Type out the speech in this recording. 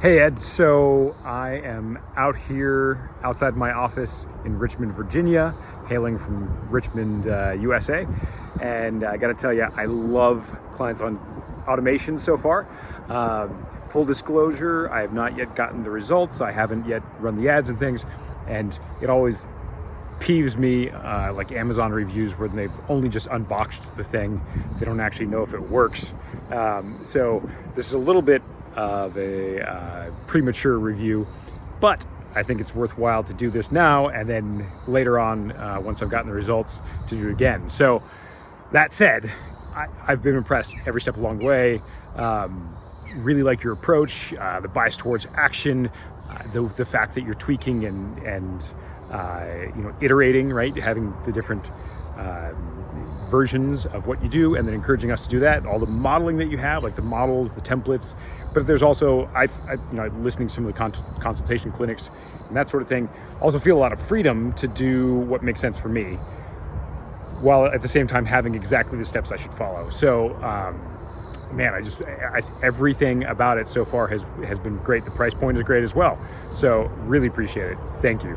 Hey Ed, so I am out here outside my office in Richmond, Virginia, hailing from Richmond, USA. And I gotta tell you, I love clients on automation so far. Full disclosure, I have not yet gotten the results. I haven't yet run the ads and things. And it always peeves me, like Amazon reviews where they've only just unboxed the thing. They don't actually know if it works. So this is a little bit of a premature review, but I think it's worthwhile to do this now and then later on, once I've gotten the results, to do it again. So that said, I've been impressed every step along the way. Really like your approach, the bias towards action, the fact that you're tweaking and iterating, right? Having the different versions of what you do and then encouraging us to do that. All the modeling that you have, like the models, the templates. But there's also, listening to some of the consultation clinics and that sort of thing, also feel a lot of freedom to do what makes sense for me, while at the same time having exactly the steps I should follow. So, man, everything about it so far has been great. The price point is great as well. So really appreciate it. Thank you.